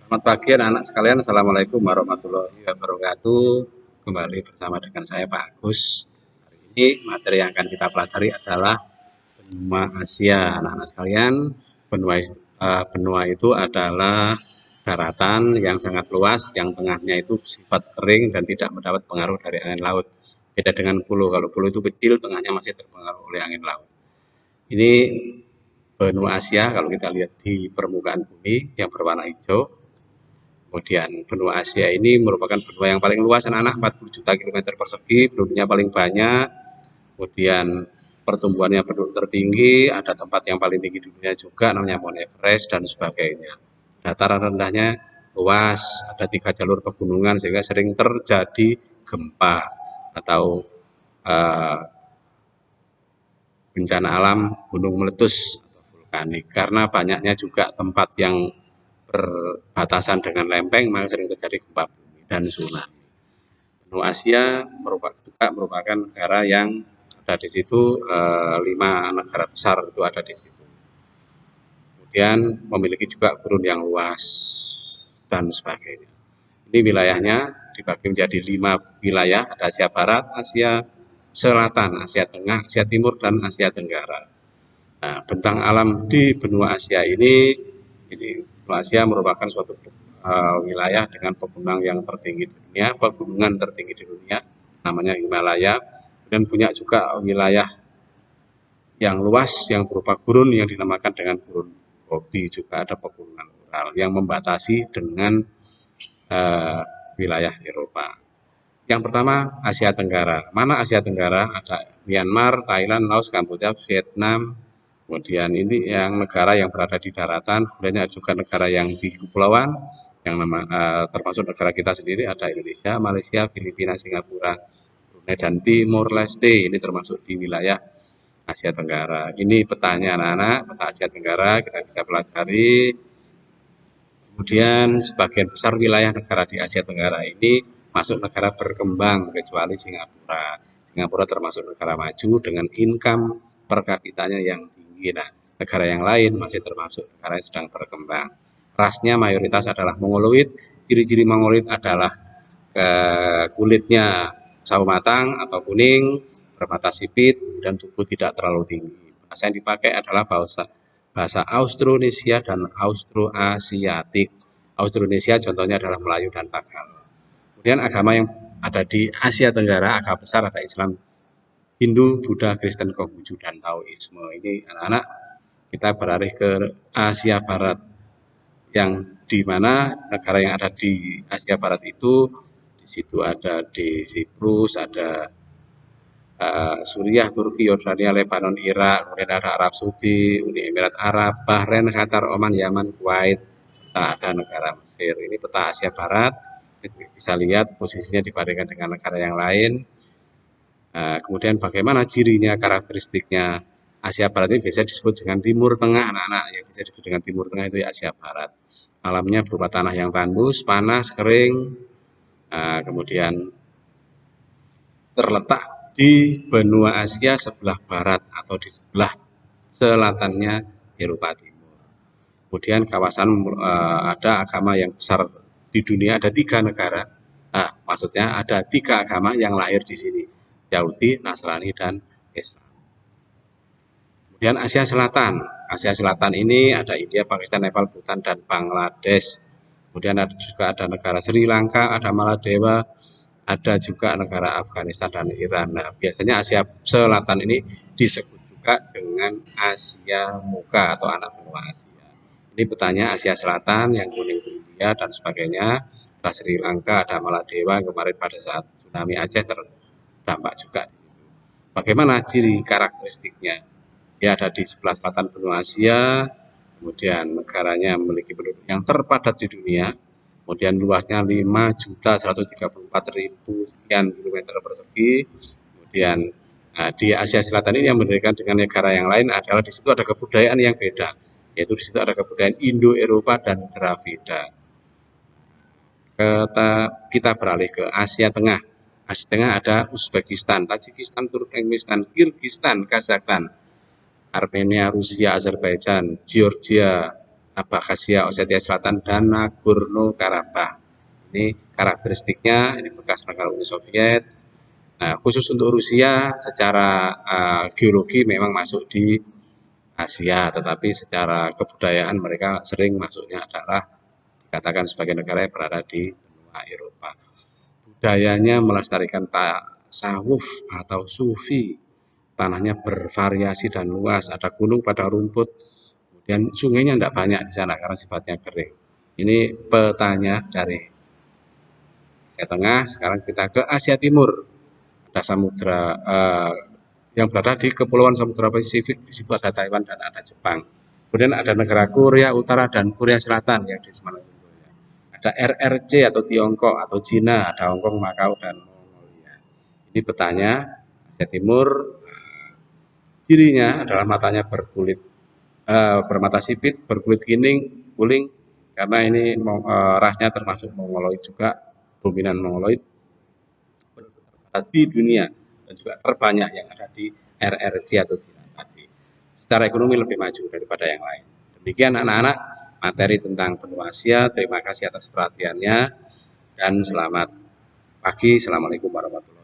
Selamat pagi anak-anak sekalian. Assalamualaikum warahmatullahi wabarakatuh. Kembali bersama dengan saya Pak Agus. Hari ini materi yang akan kita pelajari adalah benua Asia. Anak-anak sekalian, benua itu adalah daratan yang sangat luas, yang tengahnya itu bersifat kering dan tidak mendapat pengaruh dari angin laut. Beda dengan pulau. Kalau pulau itu kecil, tengahnya masih terpengaruh oleh angin laut. Ini benua Asia kalau kita lihat di permukaan bumi yang berwarna hijau. Kemudian benua Asia ini merupakan benua yang paling luas anak-anak, 40 juta kilometer persegi, penduduknya paling banyak, kemudian pertumbuhannya penduduk tertinggi, ada tempat yang paling tinggi di dunia juga namanya Mount Everest dan sebagainya. Dataran rendahnya luas, ada 3 jalur pegunungan sehingga sering terjadi gempa atau uh, bencana alam gunung meletus atau vulkanik. Karena banyaknya juga tempat yang berbatasan dengan lempeng, maka sering terjadi gempa bumi dan tsunami. Benua Asia merupakan negara yang ada di situ, 5 negara besar itu ada di situ. Kemudian memiliki juga gurun yang luas dan sebagainya. Ini wilayahnya dibagi menjadi 5 wilayah, ada Asia Barat, Asia Selatan, Asia Tengah, Asia Timur, dan Asia Tenggara. Nah, bentang alam di benua Asia ini benua Asia merupakan suatu wilayah dengan pegunungan yang tertinggi di dunia, pegunungan tertinggi di dunia, namanya Himalaya, dan punya juga wilayah yang luas yang berupa gurun yang dinamakan dengan gurun Gobi, juga ada pegunungan Ural yang membatasi dengan wilayah Eropa. Yang pertama Asia Tenggara. Mana Asia Tenggara? Ada Myanmar, Thailand, Laos, Kamboja, Vietnam. Kemudian ini yang negara yang berada di daratan, kemudian juga negara yang di kepulauan, yang termasuk negara kita sendiri ada Indonesia, Malaysia, Filipina, Singapura, Brunei dan Timor Leste. Ini termasuk di wilayah Asia Tenggara. Ini petanya anak-anak, peta Asia Tenggara kita bisa pelajari. Kemudian sebagian besar wilayah negara di Asia Tenggara ini masuk negara berkembang kecuali Singapura. Singapura termasuk negara maju dengan income per kapitanya yang tinggi. Nah, negara yang lain masih termasuk negara yang sedang berkembang. Rasnya mayoritas adalah Mongoloid. Ciri-ciri Mongoloid adalah kulitnya sawo matang atau kuning, bermata sipit, dan tubuh tidak terlalu tinggi. Bahasa yang dipakai adalah bahasa Austronesia dan Austroasiatik. Austronesia contohnya adalah Melayu dan Tagalog. Kemudian agama yang ada di Asia Tenggara, agama besar ada Islam, Hindu, Buddha, Kristen, Konghucu, dan Taoisme. Ini anak-anak kita beralih ke Asia Barat, yang di mana negara yang ada di Asia Barat itu, di situ ada di Siprus, ada Suriah, Turki, Yordania, Lebanon, Irak, kemudian ada Arab Saudi, Uni Emirat Arab, Bahrain, Qatar, Oman, Yaman, Kuwait, serta ada negara Mesir. Ini peta Asia Barat, bisa lihat posisinya dibandingkan dengan negara yang lain. Kemudian bagaimana cirinya, karakteristiknya. Asia Barat ini biasa disebut dengan Timur Tengah, anak-anak yang bisa disebut dengan Timur Tengah itu Asia Barat. Alamnya berupa tanah yang tandus, panas, kering, kemudian terletak di benua Asia sebelah barat atau di sebelah selatannya Eropa Timur. Kemudian kawasan ada agama yang besar di dunia, ada 3 negara. Maksudnya ada 3 agama yang lahir di sini, Yahudi, Nasrani, dan Islam. Kemudian Asia Selatan. Asia Selatan ini ada India, Pakistan, Nepal, Bhutan, dan Bangladesh. Kemudian juga ada negara Sri Lanka, ada Maladewa, ada juga negara Afghanistan dan Iran. Nah, biasanya Asia Selatan ini disebut juga dengan Asia Muka atau anak benua Asia. Ini petanya Asia Selatan yang kuning itu India dan sebagainya. Ada Sri Lanka, ada Maladewa, kemarin pada saat tsunami Aceh terdampak juga. Bagaimana ciri karakteristiknya? Dia ada di sebelah selatan benua Asia, kemudian negaranya memiliki penduduk yang terpadat di dunia, kemudian luasnya 5.134.000 sekian kilometer persegi. Kemudian di Asia Selatan ini yang membedakan dengan negara yang lain adalah di situ ada kebudayaan yang beda, yaitu di situ ada kebudayaan Indo-Eropa dan Dravida. Kita beralih ke Asia Tengah. Asia Tengah ada Uzbekistan, Tajikistan, Turkmenistan, Kirgistan, Kazakhstan, Armenia, Rusia, Azerbaijan, Georgia, Abkhazia, Ossetia Selatan, dan Nagorno-Karabakh. Ini karakteristiknya, ini bekas negara Uni Soviet. Nah, khusus untuk Rusia secara geologi memang masuk di Asia, tetapi secara kebudayaan mereka sering masuknya adalah dikatakan sebagai negara yang berada di benua Eropa. Budayanya melestarikan tasawuf atau sufi, tanahnya bervariasi dan luas, ada gunung pada rumput, kemudian sungainya tidak banyak di sana karena sifatnya kering. Ini petanya dari Asia Tengah. Sekarang kita ke Asia Timur. Ada samudra yang berada di kepulauan Samudra Pasifik. Di situ ada Taiwan dan ada Jepang. Kemudian ada negara Korea Utara dan Korea Selatan yang di Semenanjung. Ada RRC atau Tiongkok atau Cina, ada Hongkong, Makau, dan Mongolia. Ini petanya Asia Timur. Cirinya adalah matanya bermata sipit, berkulit kuning, karena ini rasnya termasuk Mongoloid juga, dominan Mongoloid di dunia dan juga terbanyak yang ada di RRC atau Cina tadi. Secara ekonomi lebih maju daripada yang lain. Demikian anak-anak materi tentang benua Asia. Terima kasih atas perhatiannya dan selamat pagi. Assalamualaikum warahmatullahi wabarakatuh.